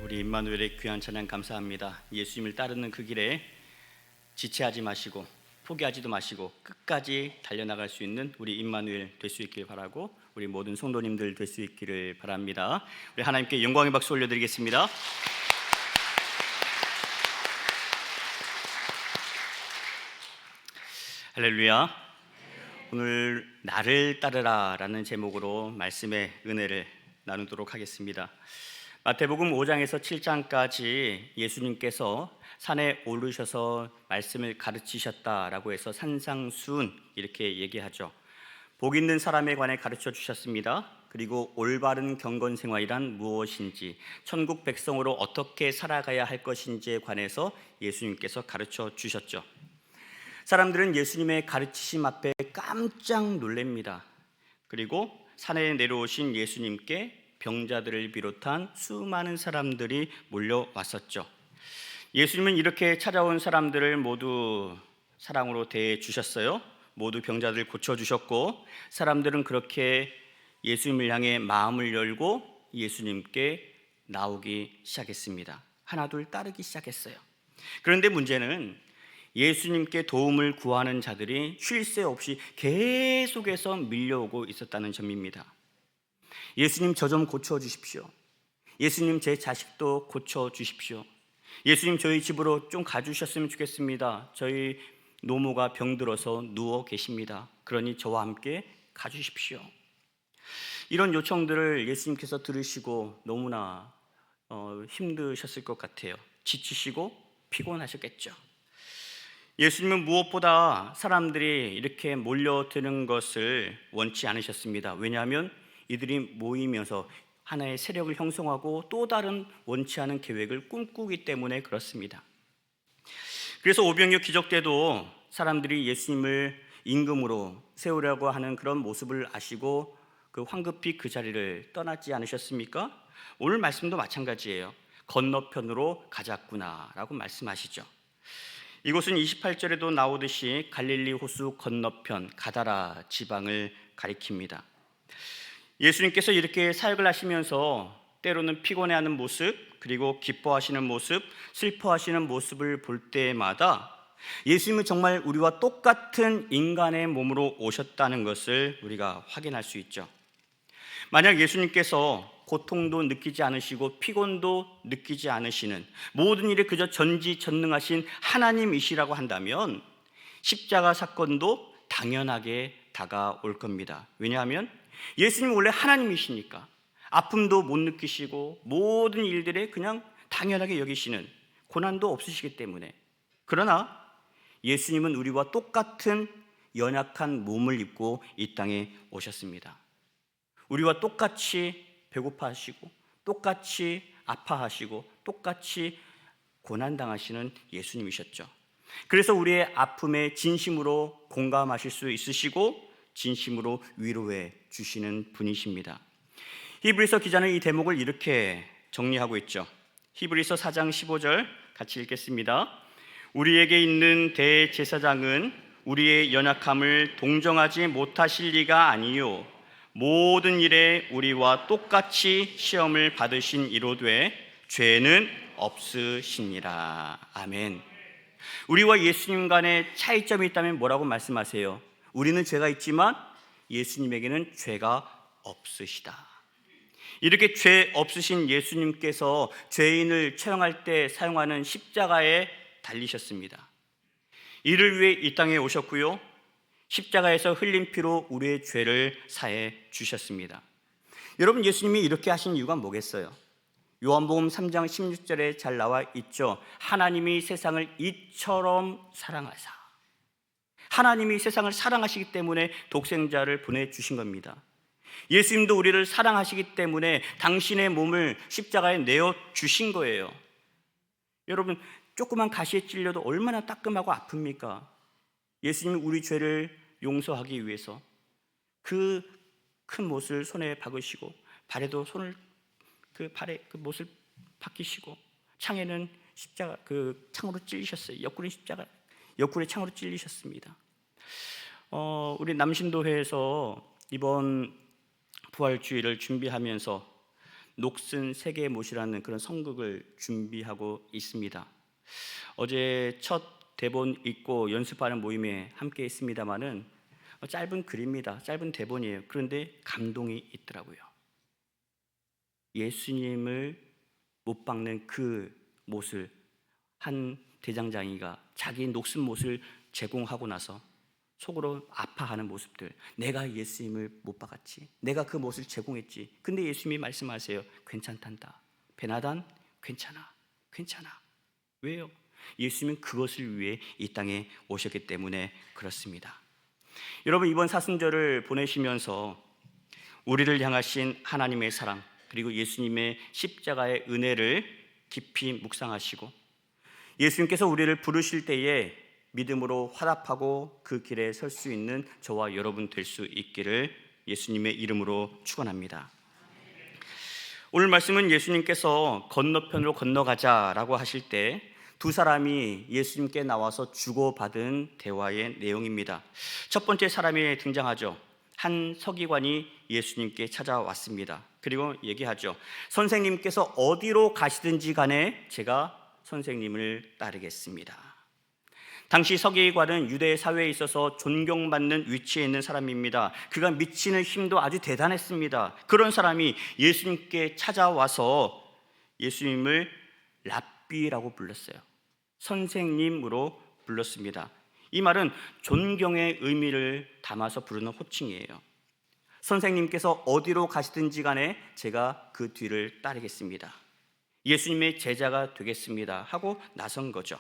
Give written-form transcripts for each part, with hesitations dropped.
우리 임마누엘의 귀한 찬양 감사합니다. 예수님을 따르는 그 길에 지체하지 마시고 포기하지도 마시고 끝까지 달려나갈 수 있는 우리 임마누엘 될 수 있길 바라고 우리 모든 성도님들 될 수 있기를 바랍니다. 우리 하나님께 영광의 박수 올려드리겠습니다. 할렐루야. 오늘 나를 따르라 라는 제목으로 말씀의 은혜를 나누도록 하겠습니다. 마태복음 5장에서 7장까지 예수님께서 산에 오르셔서 말씀을 가르치셨다라고 해서 산상수훈 이렇게 얘기하죠. 복 있는 사람에 관해 가르쳐 주셨습니다. 그리고 올바른 경건생활이란 무엇인지, 천국 백성으로 어떻게 살아가야 할 것인지에 관해서 예수님께서 가르쳐 주셨죠. 사람들은 예수님의 가르치심 앞에 깜짝 놀랍니다. 그리고 산에 내려오신 예수님께 병자들을 비롯한 수많은 사람들이 몰려왔었죠. 예수님은 이렇게 찾아온 사람들을 모두 사랑으로 대해 주셨어요. 모두 병자들 고쳐주셨고, 사람들은 그렇게 예수님을 향해 마음을 열고 예수님께 나오기 시작했습니다. 하나둘 따르기 시작했어요. 그런데 문제는 예수님께 도움을 구하는 자들이 쉴 새 없이 계속해서 밀려오고 있었다는 점입니다. 예수님 저 좀 고쳐주십시오. 예수님 제 자식도 고쳐주십시오. 예수님 저희 집으로 좀 가주셨으면 좋겠습니다. 저희 노모가 병들어서 누워 계십니다. 그러니 저와 함께 가주십시오. 이런 요청들을 예수님께서 들으시고 너무나 힘드셨을 것 같아요. 지치시고 피곤하셨겠죠. 예수님은 무엇보다 사람들이 이렇게 몰려드는 것을 원치 않으셨습니다. 왜냐하면 이들이 모이면서 하나의 세력을 형성하고 또 다른 원치 않은 계획을 꿈꾸기 때문에 그렇습니다. 그래서 오병이어 기적 때도 사람들이 예수님을 임금으로 세우려고 하는 그런 모습을 아시고 황급히 그 자리를 떠나지 않으셨습니까? 오늘 말씀도 마찬가지예요. 건너편으로 가자꾸나 라고 말씀하시죠. 이곳은 28절에도 나오듯이 갈릴리 호수 건너편 가다라 지방을 가리킵니다. 예수님께서 이렇게 사역을 하시면서 때로는 피곤해하는 모습, 그리고 기뻐하시는 모습, 슬퍼하시는 모습을 볼 때마다 예수님은 정말 우리와 똑같은 인간의 몸으로 오셨다는 것을 우리가 확인할 수 있죠. 만약 예수님께서 고통도 느끼지 않으시고 피곤도 느끼지 않으시는, 모든 일에 그저 전지전능하신 하나님이시라고 한다면 십자가 사건도 당연하게 다가올 겁니다. 왜냐하면 예수님은 원래 하나님이시니까 아픔도 못 느끼시고 모든 일들에 그냥 당연하게 여기시는, 고난도 없으시기 때문에. 그러나 예수님은 우리와 똑같은 연약한 몸을 입고 이 땅에 오셨습니다. 우리와 똑같이 배고파하시고 똑같이 아파하시고 똑같이 고난당하시는 예수님이셨죠. 그래서 우리의 아픔에 진심으로 공감하실 수 있으시고 진심으로 위로해 주시는 분이십니다. 히브리서 기자는 이 대목을 이렇게 정리하고 있죠. 히브리서 4장 15절 같이 읽겠습니다. 우리에게 있는 대제사장은 우리의 연약함을 동정하지 못하실 리가 아니요 모든 일에 우리와 똑같이 시험을 받으신 이로되 죄는 없으시니라. 아멘. 우리와 예수님 간의 차이점이 있다면 뭐라고 말씀하세요? 우리는 죄가 있지만 예수님에게는 죄가 없으시다. 이렇게 죄 없으신 예수님께서 죄인을 처형할 때 사용하는 십자가에 달리셨습니다. 이를 위해 이 땅에 오셨고요, 십자가에서 흘린 피로 우리의 죄를 사해 주셨습니다. 여러분, 예수님이 이렇게 하신 이유가 뭐겠어요? 요한복음 3장 16절에 잘 나와 있죠. 하나님이 세상을 이처럼 사랑하사. 하나님이 세상을 사랑하시기 때문에 독생자를 보내주신 겁니다. 예수님도 우리를 사랑하시기 때문에 당신의 몸을 십자가에 내어주신 거예요. 여러분, 조그만 가시에 찔려도 얼마나 따끔하고 아픕니까? 예수님이 우리 죄를 용서하기 위해서 그 큰 못을 손에 박으시고 발에도 발에 그 못을 박히시고 창에는 십자가 창으로 찔리셨어요. 옆구리 창으로 찔리셨습니다. 우리 남신도회에서 이번 부활주의를 준비하면서 녹슨 세계 못이라는 그런 선극을 준비하고 있습니다. 어제 첫 대본 읽고 연습하는 모임에 함께 있습니다마는 짧은 글입니다. 짧은 대본이에요. 그런데 감동이 있더라고요. 예수님을 못 박는 그 못을 한 대장장이가 자기 녹슨 못을 제공하고 나서 속으로 아파하는 모습들. 내가 예수님을 못 박았지. 내가 그 못을 제공했지. 근데 예수님이 말씀하세요. 괜찮단다. 베나단 괜찮아. 괜찮아. 왜요? 예수님은 그것을 위해 이 땅에 오셨기 때문에 그렇습니다. 여러분, 이번 사순절을 보내시면서 우리를 향하신 하나님의 사랑, 그리고 예수님의 십자가의 은혜를 깊이 묵상하시고, 예수님께서 우리를 부르실 때에 믿음으로 화답하고 그 길에 설 수 있는 저와 여러분 될 수 있기를 예수님의 이름으로 축원합니다. 오늘 말씀은 예수님께서 건너편으로 건너가자라고 하실 때 두 사람이 예수님께 나와서 주고받은 대화의 내용입니다. 첫 번째 사람이 등장하죠. 한 서기관이 예수님께 찾아왔습니다. 그리고 얘기하죠. 선생님께서 어디로 가시든지 간에 제가 선생님을 따르겠습니다. 당시 서기관은 유대 사회에 있어서 존경받는 위치에 있는 사람입니다. 그가 미치는 힘도 아주 대단했습니다. 그런 사람이 예수님께 찾아와서 예수님을 랍비라고 불렀어요. 선생님으로 불렀습니다. 이 말은 존경의 의미를 담아서 부르는 호칭이에요. 선생님께서 어디로 가시든지 간에 제가 그 뒤를 따르겠습니다. 예수님의 제자가 되겠습니다 하고 나선 거죠.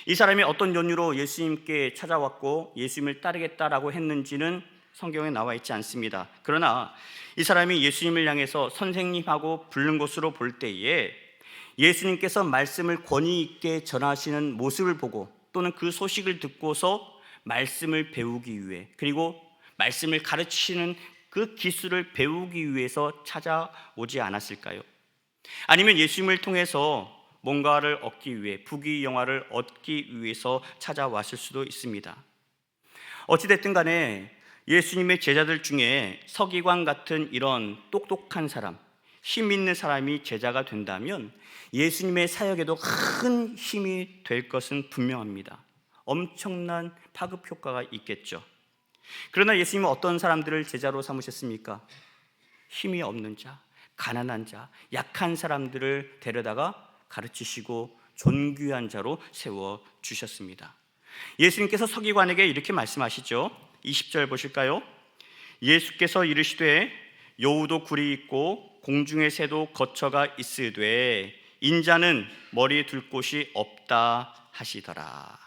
이 사람이 어떤 연유로 예수님께 찾아왔고 예수님을 따르겠다라고 했는지는 성경에 나와 있지 않습니다. 그러나 이 사람이 예수님을 향해서 선생님하고 부른 것으로 볼 때에 예수님께서 말씀을 권위 있게 전하시는 모습을 보고 또는 그 소식을 듣고서 말씀을 배우기 위해, 그리고 말씀을 가르치는 그 기술을 배우기 위해서 찾아오지 않았을까요? 아니면 예수님을 통해서 뭔가를 얻기 위해, 부귀영화를 얻기 위해서 찾아왔을 수도 있습니다. 어찌됐든 간에 예수님의 제자들 중에 서기관 같은 이런 똑똑한 사람, 힘 있는 사람이 제자가 된다면 예수님의 사역에도 큰 힘이 될 것은 분명합니다. 엄청난 파급 효과가 있겠죠. 그러나 예수님은 어떤 사람들을 제자로 삼으셨습니까? 힘이 없는 자, 가난한 자, 약한 사람들을 데려다가 가르치시고 존귀한 자로 세워주셨습니다. 예수님께서 서기관에게 이렇게 말씀하시죠. 20절 보실까요? 예수께서 이르시되 여우도 굴이 있고 공중의 새도 거처가 있으되 인자는 머리에 둘 곳이 없다 하시더라.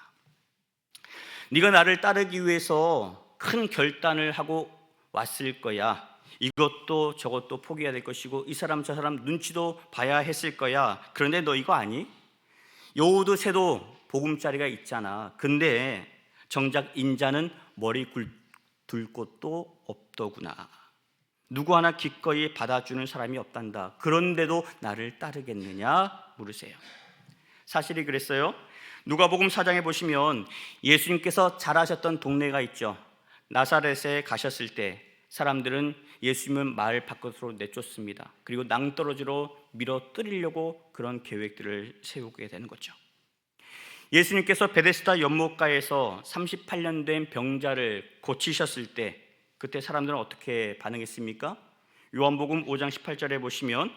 네가 나를 따르기 위해서 큰 결단을 하고 왔을 거야. 이것도 저것도 포기해야 될 것이고 이 사람 저 사람 눈치도 봐야 했을 거야. 그런데 너 이거 아니? 여우도 새도 보금자리가 있잖아. 근데 정작 인자는 머리 둘 곳도 없더구나. 누구 하나 기꺼이 받아주는 사람이 없단다. 그런데도 나를 따르겠느냐 물으세요. 사실이 그랬어요. 누가복음 4장에 보시면 예수님께서 자라셨던 동네가 있죠. 나사렛에 가셨을 때 사람들은 예수님을 마을 밖으로 내쫓습니다. 그리고 낭떠러지로 밀어 뜨리려고 그런 계획들을 세우게 되는 거죠. 예수님께서 베데스다 연못가에서 38년 된 병자를 고치셨을 때 그때 사람들은 어떻게 반응했습니까? 요한복음 5장 18절에 보시면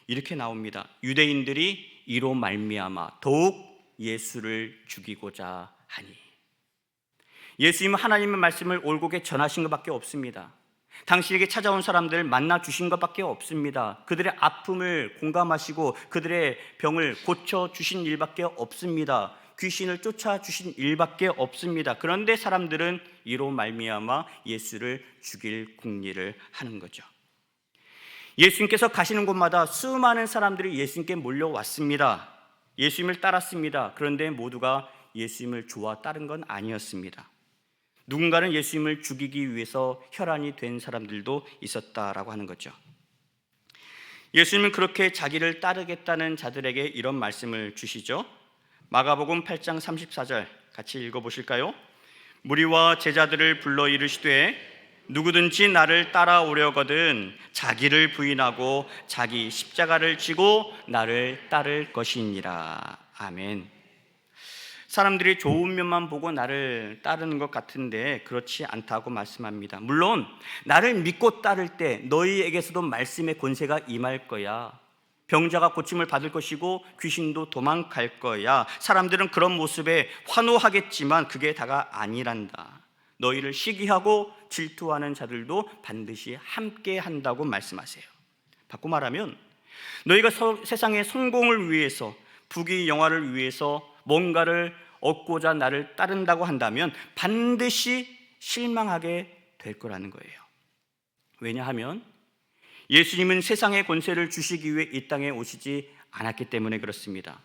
이렇게 나옵니다. 유대인들이 이로 말미암아 더욱 예수를 죽이고자 하니. 예수님은 하나님의 말씀을 올곧게 전하신 것밖에 없습니다. 당신에게 찾아온 사람들을 만나 주신 것밖에 없습니다. 그들의 아픔을 공감하시고 그들의 병을 고쳐 주신 일밖에 없습니다. 귀신을 쫓아 주신 일밖에 없습니다. 그런데 사람들은 이로 말미암아 예수를 죽일 궁리를 하는 거죠. 예수님께서 가시는 곳마다 수많은 사람들이 예수님께 몰려왔습니다. 예수님을 따랐습니다. 그런데 모두가 예수님을 좋아 따른 건 아니었습니다. 누군가는 예수님을 죽이기 위해서 혈안이 된 사람들도 있었다라고 하는 거죠. 예수님은 그렇게 자기를 따르겠다는 자들에게 이런 말씀을 주시죠. 마가복음 8장 34절 같이 읽어보실까요? 무리와 제자들을 불러 이르시되 누구든지 나를 따라오려거든 자기를 부인하고 자기 십자가를 지고 나를 따를 것이니라. 아멘. 사람들이 좋은 면만 보고 나를 따르는 것 같은데 그렇지 않다고 말씀합니다. 물론 나를 믿고 따를 때 너희에게서도 말씀의 권세가 임할 거야. 병자가 고침을 받을 것이고 귀신도 도망갈 거야. 사람들은 그런 모습에 환호하겠지만 그게 다가 아니란다. 너희를 시기하고 질투하는 자들도 반드시 함께 한다고 말씀하세요. 바꿔 말하면 너희가 세상의 성공을 위해서, 부귀 영화를 위해서 뭔가를 얻고자 나를 따른다고 한다면 반드시 실망하게 될 거라는 거예요. 왜냐하면 예수님은 세상의 권세를 주시기 위해 이 땅에 오시지 않았기 때문에 그렇습니다.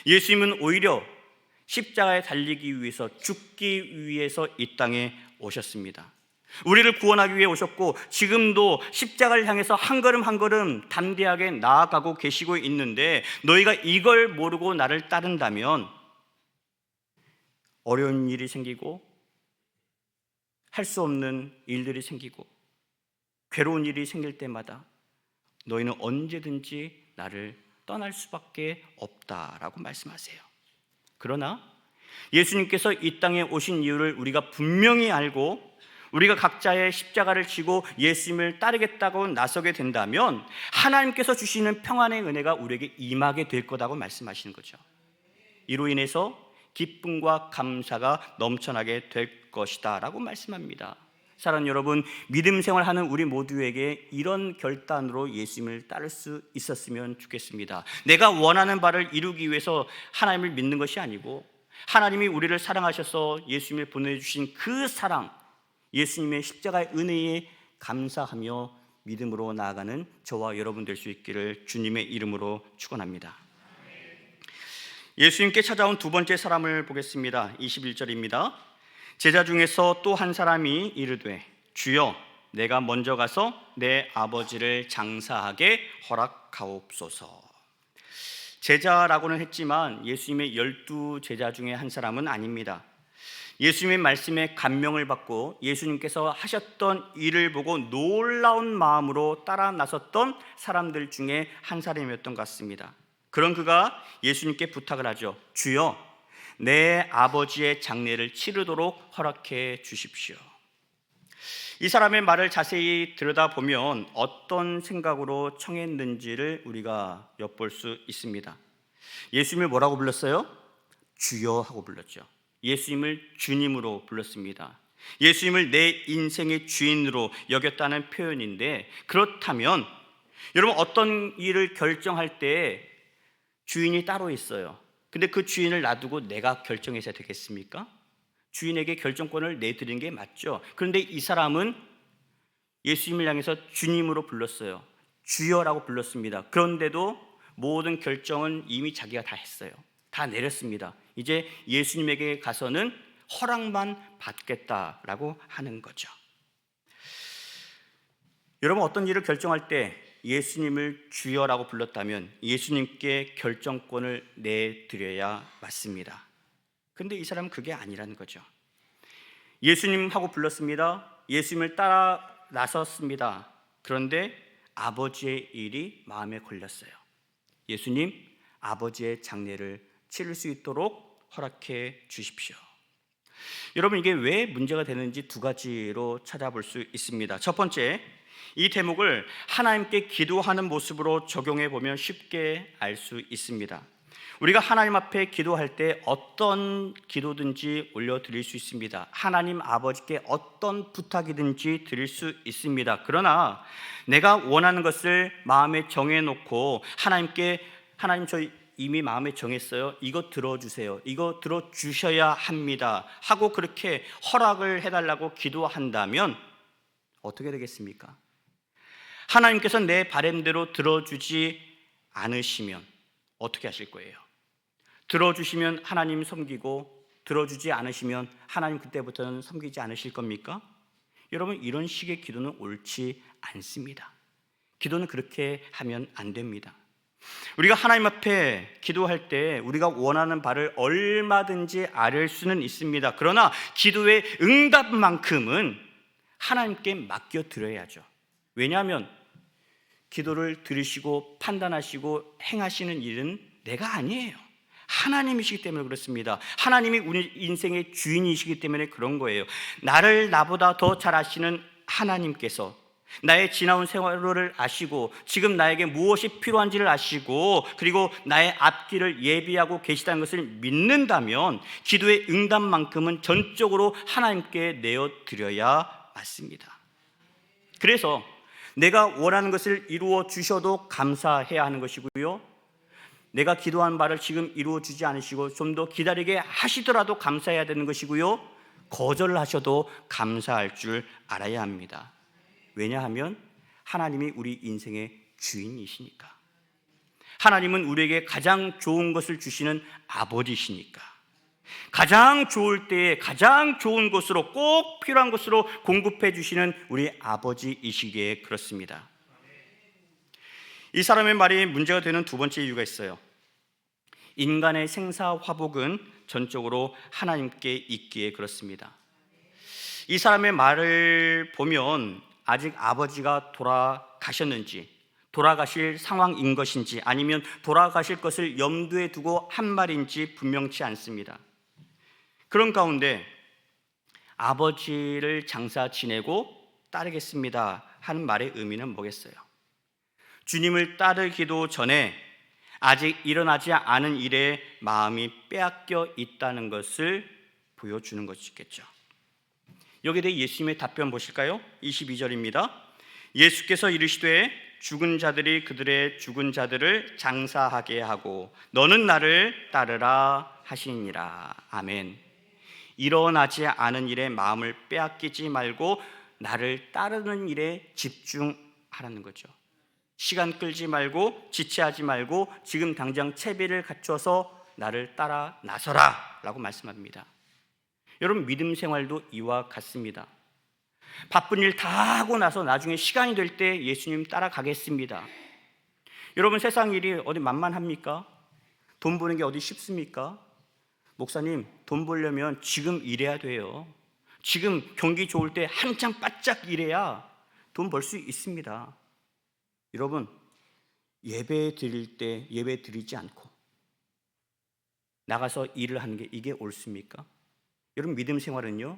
예수님은 오히려 십자가에 달리기 위해서, 죽기 위해서 이 땅에 오셨습니다. 우리를 구원하기 위해 오셨고 지금도 십자가를 향해서 한 걸음 한 걸음 담대하게 나아가고 계시고 있는데 너희가 이걸 모르고 나를 따른다면 어려운 일이 생기고 할 수 없는 일들이 생기고 괴로운 일이 생길 때마다 너희는 언제든지 나를 떠날 수밖에 없다라고 말씀하세요. 그러나 예수님께서 이 땅에 오신 이유를 우리가 분명히 알고 우리가 각자의 십자가를 지고 예수님을 따르겠다고 나서게 된다면 하나님께서 주시는 평안의 은혜가 우리에게 임하게 될 거라고 말씀하시는 거죠. 이로 인해서 기쁨과 감사가 넘쳐나게 될 것이다 라고 말씀합니다. 사랑하는 여러분, 믿음 생활하는 우리 모두에게 이런 결단으로 예수님을 따를 수 있었으면 좋겠습니다. 내가 원하는 바를 이루기 위해서 하나님을 믿는 것이 아니고 하나님이 우리를 사랑하셔서 예수님을 보내주신 그 사랑, 예수님의 십자가의 은혜에 감사하며 믿음으로 나아가는 저와 여러분 될 수 있기를 주님의 이름으로 축원합니다. 예수님께 찾아온 두 번째 사람을 보겠습니다. 21절입니다. 제자 중에서 또 한 사람이 이르되 주여 내가 먼저 가서 내 아버지를 장사하게 허락하옵소서. 제자라고는 했지만 예수님의 12 제자 중에 한 사람은 아닙니다. 예수님의 말씀에 감명을 받고 예수님께서 하셨던 일을 보고 놀라운 마음으로 따라 나섰던 사람들 중에 한 사람이었던 것 같습니다. 그런 그가 예수님께 부탁을 하죠. 주여 내 아버지의 장례를 치르도록 허락해 주십시오. 이 사람의 말을 자세히 들여다보면 어떤 생각으로 청했는지를 우리가 엿볼 수 있습니다. 예수님을 뭐라고 불렀어요? 주여 하고 불렀죠. 예수님을 주님으로 불렀습니다. 예수님을 내 인생의 주인으로 여겼다는 표현인데, 그렇다면 여러분 어떤 일을 결정할 때 주인이 따로 있어요. 근데 그 주인을 놔두고 내가 결정해서 되겠습니까? 주인에게 결정권을 내드리는 게 맞죠. 그런데 이 사람은 예수님을 향해서 주님으로 불렀어요. 주여라고 불렀습니다. 그런데도 모든 결정은 이미 자기가 다 했어요. 다 내렸습니다. 이제 예수님에게 가서는 허락만 받겠다라고 하는 거죠. 여러분 어떤 일을 결정할 때 예수님을 주여라고 불렀다면 예수님께 결정권을 내드려야 맞습니다. 그런데 이 사람은 그게 아니라는 거죠. 예수님하고 불렀습니다. 예수님을 따라 나섰습니다. 그런데 아버지의 일이 마음에 걸렸어요. 예수님, 아버지의 장례를 치를 수 있도록 허락해 주십시오. 여러분 이게 왜 문제가 되는지 두 가지로 찾아볼 수 있습니다. 첫 번째, 이 대목을 하나님께 기도하는 모습으로 적용해 보면 쉽게 알 수 있습니다. 우리가 하나님 앞에 기도할 때 어떤 기도든지 올려드릴 수 있습니다. 하나님 아버지께 어떤 부탁이든지 드릴 수 있습니다. 그러나 내가 원하는 것을 마음에 정해놓고 하나님께 하나님 저 이미 마음에 정했어요. 이거 들어주세요. 이거 들어주셔야 합니다. 하고 그렇게 허락을 해달라고 기도한다면 어떻게 되겠습니까? 하나님께서 내 바람대로 들어주지 않으시면 어떻게 하실 거예요? 들어주시면 하나님 섬기고 들어주지 않으시면 하나님 그때부터는 섬기지 않으실 겁니까? 여러분 이런 식의 기도는 옳지 않습니다. 기도는 그렇게 하면 안 됩니다. 우리가 하나님 앞에 기도할 때 우리가 원하는 바를 얼마든지 아뢰 수는 있습니다. 그러나 기도의 응답만큼은 하나님께 맡겨드려야죠. 왜냐하면 기도를 들으시고 판단하시고 행하시는 일은 내가 아니에요. 하나님이시기 때문에 그렇습니다. 하나님이 우리 인생의 주인이시기 때문에 그런 거예요. 나를 나보다 더 잘 아시는 하나님께서 나의 지나온 생활을 아시고 지금 나에게 무엇이 필요한지를 아시고 그리고 나의 앞길을 예비하고 계시다는 것을 믿는다면 기도의 응답만큼은 전적으로 하나님께 내어드려야 맞습니다. 그래서 내가 원하는 것을 이루어 주셔도 감사해야 하는 것이고요, 내가 기도한 바를 지금 이루어 주지 않으시고 좀 더 기다리게 하시더라도 감사해야 되는 것이고요, 거절을 하셔도 감사할 줄 알아야 합니다. 왜냐하면 하나님이 우리 인생의 주인이시니까. 하나님은 우리에게 가장 좋은 것을 주시는 아버지시니까. 가장 좋을 때에 가장 좋은 것으로 꼭 필요한 것으로 공급해 주시는 우리 아버지이시기에 그렇습니다. 이 사람의 말이 문제가 되는 두 번째 이유가 있어요. 인간의 생사화복은 전적으로 하나님께 있기에 그렇습니다. 이 사람의 말을 보면 아직 아버지가 돌아가셨는지, 돌아가실 상황인 것인지, 아니면 돌아가실 것을 염두에 두고 한 말인지 분명치 않습니다. 그런 가운데 아버지를 장사 지내고 따르겠습니다 하는 말의 의미는 뭐겠어요? 주님을 따르기도 전에 아직 일어나지 않은 일에 마음이 빼앗겨 있다는 것을 보여주는 것이겠죠. 여기에 대해 예수님의 답변 보실까요? 22절입니다. 예수께서 이르시되 죽은 자들이 그들의 죽은 자들을 장사하게 하고 너는 나를 따르라 하시니라. 아멘. 일어나지 않은 일에 마음을 빼앗기지 말고 나를 따르는 일에 집중하라는 거죠. 시간 끌지 말고 지체하지 말고 지금 당장 채비를 갖춰서 나를 따라 나서라 라고 말씀합니다. 여러분, 믿음 생활도 이와 같습니다. 바쁜 일 다 하고 나서 나중에 시간이 될 때 예수님 따라가겠습니다. 여러분, 세상 일이 어디 만만합니까? 돈 버는 게 어디 쉽습니까? 목사님, 돈 벌려면 지금 일해야 돼요. 지금 경기 좋을 때 한창 바짝 일해야 돈 벌 수 있습니다. 여러분, 예배 드릴 때 예배 드리지 않고 나가서 일을 하는 게 이게 옳습니까? 여러분, 믿음 생활은요,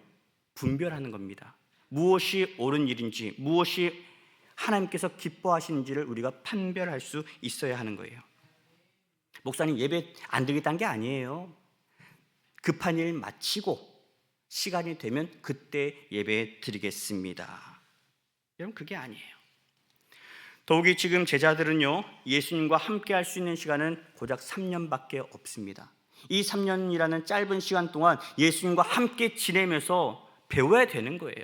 분별하는 겁니다. 무엇이 옳은 일인지, 무엇이 하나님께서 기뻐하시는지를 우리가 판별할 수 있어야 하는 거예요. 목사님, 예배 안 드리겠다는 게 아니에요. 급한 일 마치고 시간이 되면 그때 예배 드리겠습니다. 여러분, 그게 아니에요. 더욱이 지금 제자들은요, 예수님과 함께 할 수 있는 시간은 고작 3년밖에 없습니다. 이 3년이라는 짧은 시간 동안 예수님과 함께 지내면서 배워야 되는 거예요.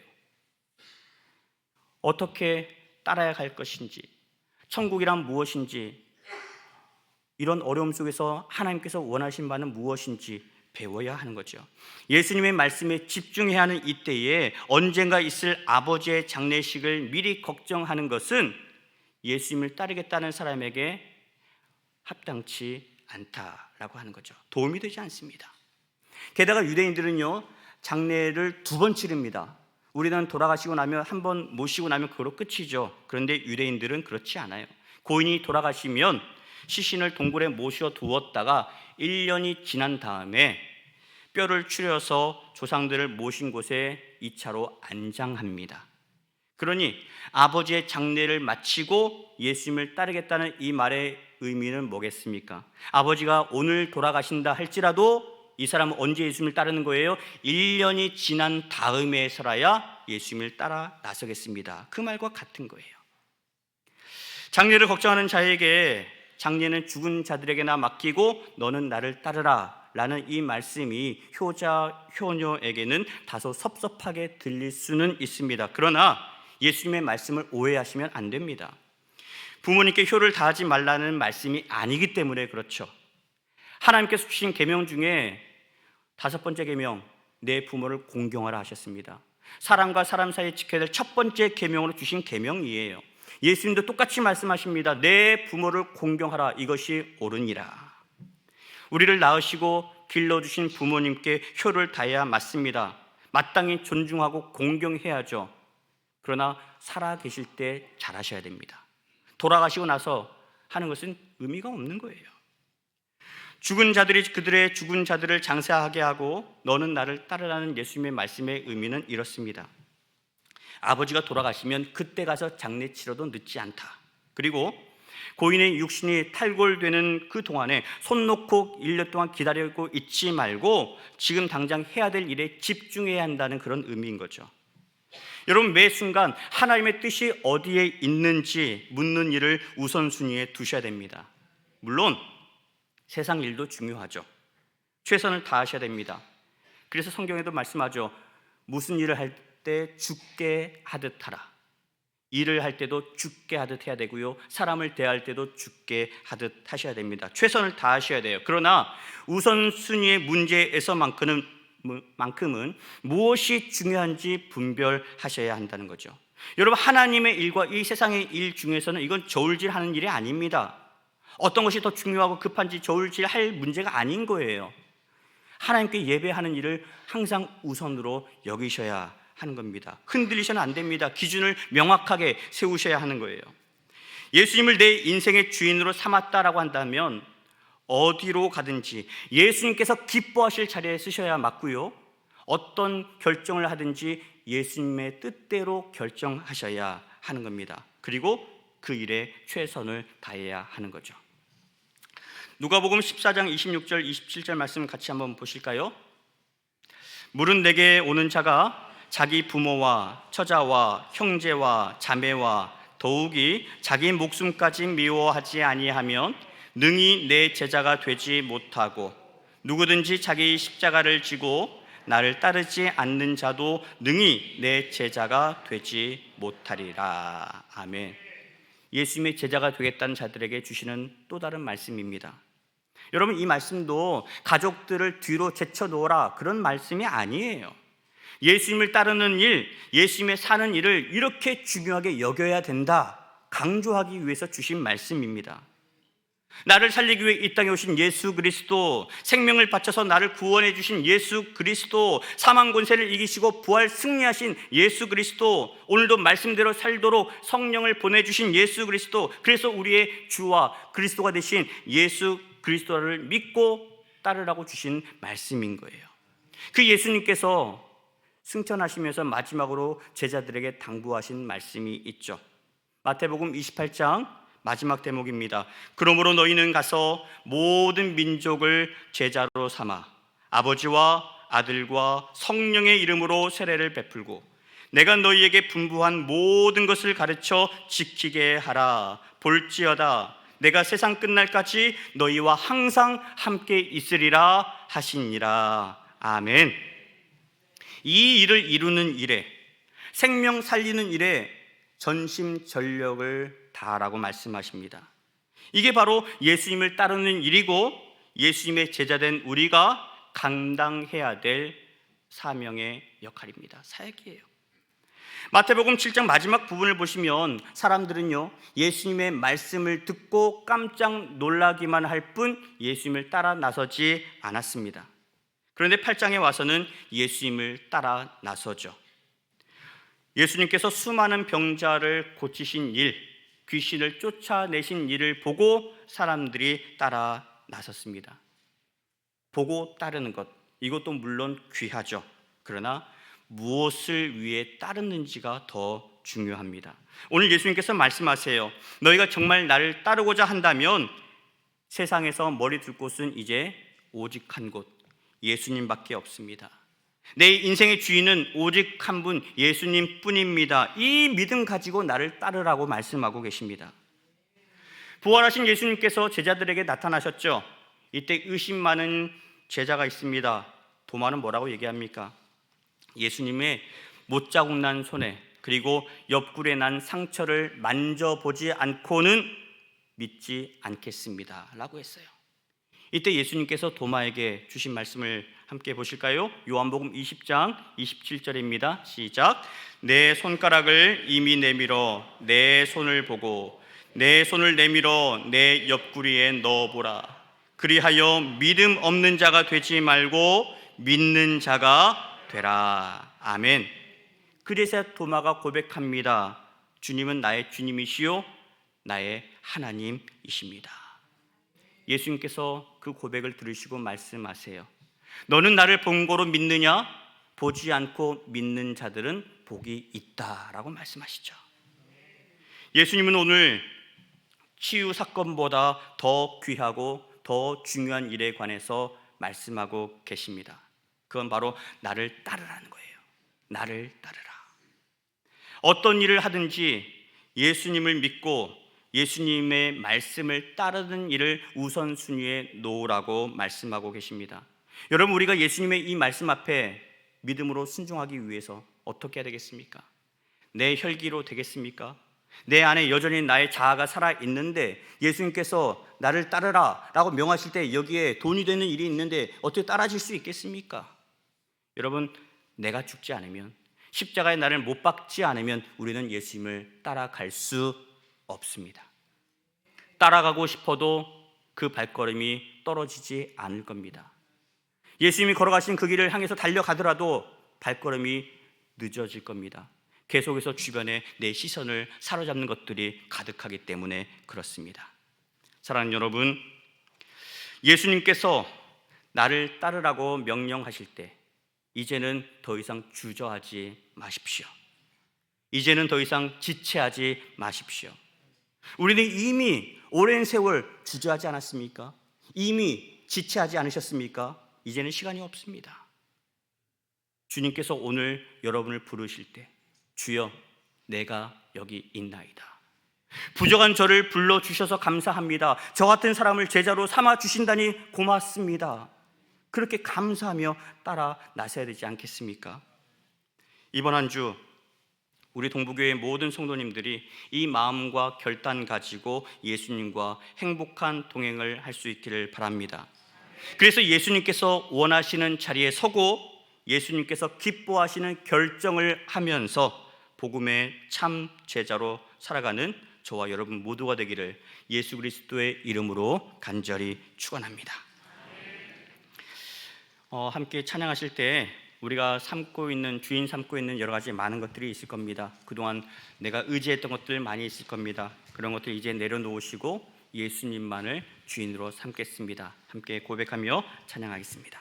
어떻게 따라야 할 것인지, 천국이란 무엇인지, 이런 어려움 속에서 하나님께서 원하신 바는 무엇인지 배워야 하는 거죠. 예수님의 말씀에 집중해야 하는 이때에 언젠가 있을 아버지의 장례식을 미리 걱정하는 것은 예수님을 따르겠다는 사람에게 합당치 않다라고 하는 거죠. 도움이 되지 않습니다. 게다가 유대인들은요, 장례를 2번 치릅니다. 우리는 돌아가시고 나면 한 번 모시고 나면 그걸로 끝이죠. 그런데 유대인들은 그렇지 않아요. 고인이 돌아가시면 시신을 동굴에 모셔 두었다가 1년이 지난 다음에 뼈를 추려서 조상들을 모신 곳에 2차로 안장합니다. 그러니 아버지의 장례를 마치고 예수님을 따르겠다는 이 말의 의미는 뭐겠습니까? 아버지가 오늘 돌아가신다 할지라도 이 사람은 언제 예수님을 따르는 거예요? 1년이 지난 다음에서라야 예수님을 따라 나서겠습니다. 그 말과 같은 거예요. 장례를 걱정하는 자에게 장례는 죽은 자들에게나 맡기고 너는 나를 따르라 라는 이 말씀이 효자, 효녀에게는 다소 섭섭하게 들릴 수는 있습니다. 그러나 예수님의 말씀을 오해하시면 안 됩니다. 부모님께 효를 다하지 말라는 말씀이 아니기 때문에 그렇죠. 하나님께서 주신 계명 중에 5번째 계명, 내 부모를 공경하라 하셨습니다. 사람과 사람 사이에 지켜야 될 첫 번째 계명으로 주신 계명이에요. 예수님도 똑같이 말씀하십니다. 내 부모를 공경하라, 이것이 옳으니라. 우리를 낳으시고 길러주신 부모님께 효를 다해야 맞습니다. 마땅히 존중하고 공경해야죠. 그러나 살아 계실 때 잘하셔야 됩니다. 돌아가시고 나서 하는 것은 의미가 없는 거예요. 죽은 자들이 그들의 죽은 자들을 장사하게 하고 너는 나를 따르라는 예수님의 말씀의 의미는 이렇습니다. 아버지가 돌아가시면 그때 가서 장례 치러도 늦지 않다. 그리고 고인의 육신이 탈골되는 그 동안에 손 놓고 1년 동안 기다리고 있지 말고 지금 당장 해야 될 일에 집중해야 한다는 그런 의미인 거죠. 여러분, 매 순간 하나님의 뜻이 어디에 있는지 묻는 일을 우선순위에 두셔야 됩니다. 물론 세상 일도 중요하죠. 최선을 다하셔야 됩니다. 그래서 성경에도 말씀하죠. 무슨 일을 할 때 죽게 하듯 하라. 일을 할 때도 죽게 하듯 해야 되고요. 사람을 대할 때도 죽게 하듯 하셔야 됩니다. 최선을 다하셔야 돼요. 그러나 우선순위의 문제에서만큼은 무엇이 중요한지 분별하셔야 한다는 거죠. 여러분, 하나님의 일과 이 세상의 일 중에서는 이건 저울질하는 일이 아닙니다. 어떤 것이 더 중요하고 급한지 저울질할 문제가 아닌 거예요. 하나님께 예배하는 일을 항상 우선으로 여기셔야 하는 겁니다. 흔들리셔는 안 됩니다. 기준을 명확하게 세우셔야 하는 거예요. 예수님을 내 인생의 주인으로 삼았다라고 한다면 어디로 가든지 예수님께서 기뻐하실 자리에 쓰셔야 맞고요. 어떤 결정을 하든지 예수님의 뜻대로 결정하셔야 하는 겁니다. 그리고 그 일에 최선을 다해야 하는 거죠. 누가복음 14장 26절 27절 말씀 같이 한번 보실까요? 물은 내게 오는 자가 자기 부모와 처자와 형제와 자매와 더욱이 자기 목숨까지 미워하지 아니하면 능히 내 제자가 되지 못하고 누구든지 자기 십자가를 지고 나를 따르지 않는 자도 능히 내 제자가 되지 못하리라. 아멘. 예수님의 제자가 되겠다는 자들에게 주시는 또 다른 말씀입니다. 여러분, 이 말씀도 가족들을 뒤로 제쳐놓으라 그런 말씀이 아니에요. 예수님을 따르는 일, 예수님의 사는 일을 이렇게 중요하게 여겨야 된다 강조하기 위해서 주신 말씀입니다. 나를 살리기 위해 이 땅에 오신 예수 그리스도, 생명을 바쳐서 나를 구원해 주신 예수 그리스도, 사망 권세를 이기시고 부활 승리하신 예수 그리스도, 오늘도 말씀대로 살도록 성령을 보내주신 예수 그리스도, 그래서 우리의 주와 그리스도가 되신 예수 그리스도를 믿고 따르라고 주신 말씀인 거예요. 그 예수님께서 승천하시면서 마지막으로 제자들에게 당부하신 말씀이 있죠. 마태복음 28장 마지막 대목입니다. 그러므로 너희는 가서 모든 민족을 제자로 삼아 아버지와 아들과 성령의 이름으로 세례를 베풀고 내가 너희에게 분부한 모든 것을 가르쳐 지키게 하라. 볼지어다 내가 세상 끝날까지 너희와 항상 함께 있으리라 하시니라. 아멘. 이 일을 이루는 일에, 생명 살리는 일에 전심전력을 다하라고 말씀하십니다. 이게 바로 예수님을 따르는 일이고 예수님의 제자된 우리가 감당해야 될 사명의 역할입니다. 사역이에요. 마태복음 7장 마지막 부분을 보시면 사람들은요, 예수님의 말씀을 듣고 깜짝 놀라기만 할 뿐 예수님을 따라 나서지 않았습니다. 그런데 8장에 와서는 예수님을 따라 나서죠. 예수님께서 수많은 병자를 고치신 일, 귀신을 쫓아내신 일을 보고 사람들이 따라 나섰습니다. 보고 따르는 것, 이것도 물론 귀하죠. 그러나 무엇을 위해 따르는지가 더 중요합니다. 오늘 예수님께서 말씀하세요. 너희가 정말 나를 따르고자 한다면 세상에서 머리 둘 곳은 이제 오직 한 곳, 예수님밖에 없습니다. 내 인생의 주인은 오직 한 분, 예수님 뿐입니다. 이 믿음 가지고 나를 따르라고 말씀하고 계십니다. 부활하신 예수님께서 제자들에게 나타나셨죠. 이때 의심 많은 제자가 있습니다. 도마는 뭐라고 얘기합니까? 예수님의 못자국 난 손에 그리고 옆구리에 난 상처를 만져보지 않고는 믿지 않겠습니다 라고 했어요. 이때 예수님께서 도마에게 주신 말씀을 함께 보실까요? 요한복음 20장 27절입니다. 시작. 내 손가락을 이미 내밀어 내 손을 보고 내 손을 내밀어 내 옆구리에 넣어보라. 그리하여 믿음 없는 자가 되지 말고 믿는 자가 되라. 아멘. 그래서 도마가 고백합니다. 주님은 나의 주님이시요 나의 하나님이십니다. 예수님께서 그 고백을 들으시고 말씀하세요. 너는 나를 본 거로 믿느냐? 보지 않고 믿는 자들은 복이 있다라고 말씀하시죠. 예수님은 오늘 치유 사건보다 더 귀하고 더 중요한 일에 관해서 말씀하고 계십니다. 그건 바로 나를 따르라는 거예요. 나를 따르라. 어떤 일을 하든지 예수님을 믿고 예수님의 말씀을 따르는 일을 우선순위에 놓으라고 말씀하고 계십니다. 여러분, 우리가 예수님의 이 말씀 앞에 믿음으로 순종하기 위해서 어떻게 해야 되겠습니까? 내 혈기로 되겠습니까? 내 안에 여전히 나의 자아가 살아있는데 예수님께서 나를 따르라 라고 명하실 때 여기에 돈이 되는 일이 있는데 어떻게 따라질 수 있겠습니까? 여러분, 내가 죽지 않으면, 십자가에 나를 못 박지 않으면 우리는 예수님을 따라갈 수 없습니다. 따라가고 싶어도 그 발걸음이 떨어지지 않을 겁니다. 예수님이 걸어가신 그 길을 향해서 달려가더라도 발걸음이 늦어질 겁니다. 계속해서 주변에 내 시선을 사로잡는 것들이 가득하기 때문에 그렇습니다. 사랑하는 여러분, 예수님께서 나를 따르라고 명령하실 때 이제는 더 이상 주저하지 마십시오. 이제는 더 이상 지체하지 마십시오. 우리는 이미 오랜 세월 주저하지 않았습니까? 이미 지체하지 않으셨습니까? 이제는 시간이 없습니다. 주님께서 오늘 여러분을 부르실 때 주여 내가 여기 있나이다. 부족한 저를 불러주셔서 감사합니다. 저 같은 사람을 제자로 삼아주신다니 고맙습니다. 그렇게 감사하며 따라 나서야 되지 않겠습니까? 이번 한 주 우리 동부교회 모든 성도님들이 이 마음과 결단 가지고 예수님과 행복한 동행을 할 수 있기를 바랍니다. 그래서 예수님께서 원하시는 자리에 서고 예수님께서 기뻐하시는 결정을 하면서 복음의 참 제자로 살아가는 저와 여러분 모두가 되기를 예수 그리스도의 이름으로 간절히 축원합니다. 함께 찬양하실 때 우리가 주인 삼고 있는 여러 가지 많은 것들이 있을 겁니다. 그동안 내가 의지했던 것들 많이 있을 겁니다. 그런 것들 이제 내려놓으시고 예수님만을 주인으로 삼겠습니다. 함께 고백하며 찬양하겠습니다.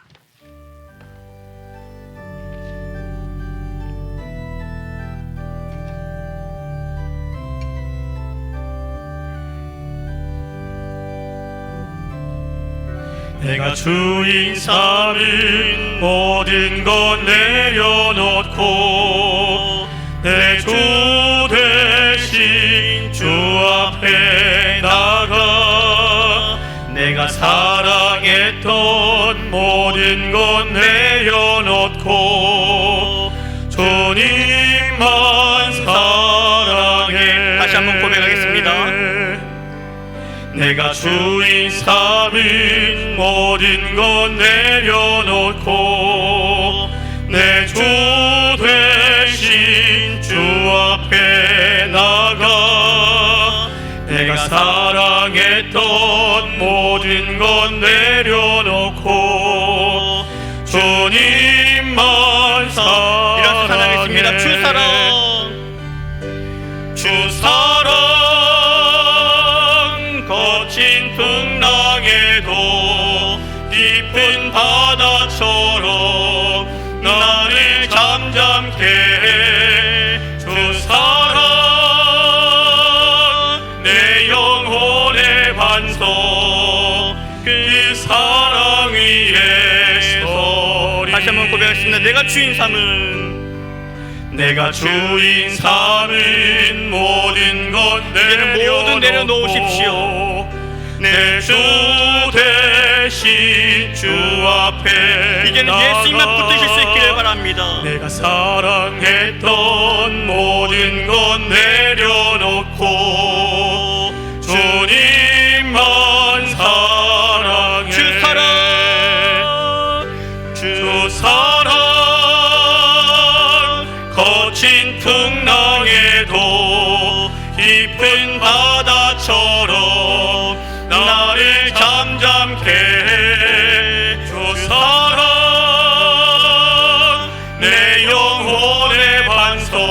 내가 주인 삼은 모든 것 내려놓고 내 주 대신 주 앞에 나가 내가 사랑했던 모든 것 내려놓고 주님만 사랑해. 다시 한번 고백하겠습니다. 내가 주인 삼은 모든 것 내려놓고 내 주 대신 주 앞에 나가 내가 사랑했던 모든 것 내려놓고 주님만 사랑해. 일어나서 찬양하겠습니다. 주 사랑, 주 사랑 거친 풍랑에도 깊은 바다처럼 나를 잠잠케 해. 주 사랑 내 영혼의 반석 그 사랑 위에 서리. 다시 한번 고백하겠습니다. 내가 주인 삼은 내가 주인 삼은 모든 것 모든 내려놓으십시오. 내 주 대신 주 앞에 이제는 예수님만 붙드실 수 있기를 바랍니다. 내가 사랑했던 모든 것 내려놓고 주님만 사랑해. 주 사랑, 주 사랑 거친 풍랑에도 깊은 바다처럼 나를 잠잠케 해. 주 사랑 내 영혼의 반석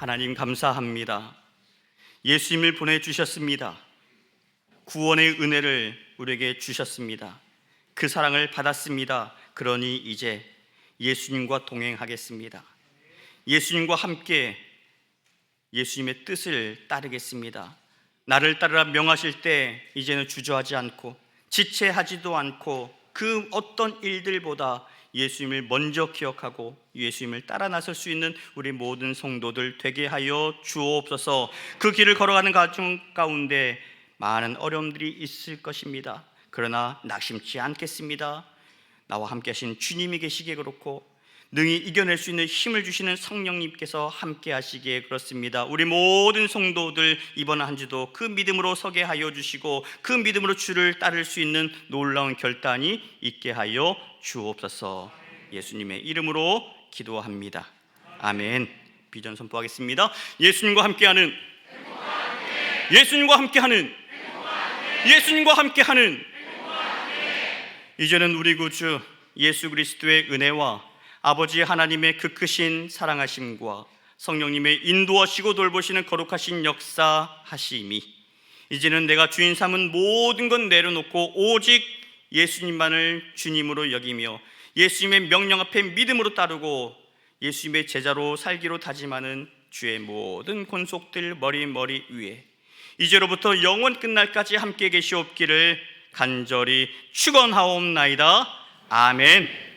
하나님 감사합니다. 예수님을 보내주셨습니다. 구원의 은혜를 우리에게 주셨습니다. 그 사랑을 받았습니다. 그러니 이제 예수님과 동행하겠습니다. 예수님과 함께 예수님의 뜻을 따르겠습니다. 나를 따르라 명하실 때 이제는 주저하지 않고 지체하지도 않고 그 어떤 일들보다 예수님을 먼저 기억하고 예수님을 따라 나설 수 있는 우리 모든 성도들 되게 하여 주옵소서. 그 길을 걸어가는 가정 가운데 많은 어려움들이 있을 것입니다. 그러나 낙심치 않겠습니다. 나와 함께 하신 주님이 계시기에 그렇고 능히 이겨낼 수 있는 힘을 주시는 성령님께서 함께 하시기에 그렇습니다. 우리 모든 성도들 이번 한 주도 그 믿음으로 서게 하여 주시고 그 믿음으로 주를 따를 수 있는 놀라운 결단이 있게 하여 주옵소서. 예수님의 이름으로 기도합니다. 아멘. 비전 선포하겠습니다. 예수님과 함께하는 예수님과 함께하는 예수님과 함께하는 이제는 우리 구주 예수 그리스도의 은혜와 아버지 하나님의 그 크신 사랑하심과 성령님의 인도하시고 돌보시는 거룩하신 역사하심이 이제는 내가 주인 삼은 모든 것 내려놓고 오직 예수님만을 주님으로 여기며 예수님의 명령 앞에 믿음으로 따르고 예수님의 제자로 살기로 다짐하는 주의 모든 권속들 머리 위에 이제로부터 영원 끝날까지 함께 계시옵기를 간절히 축원하옵나이다. 아멘.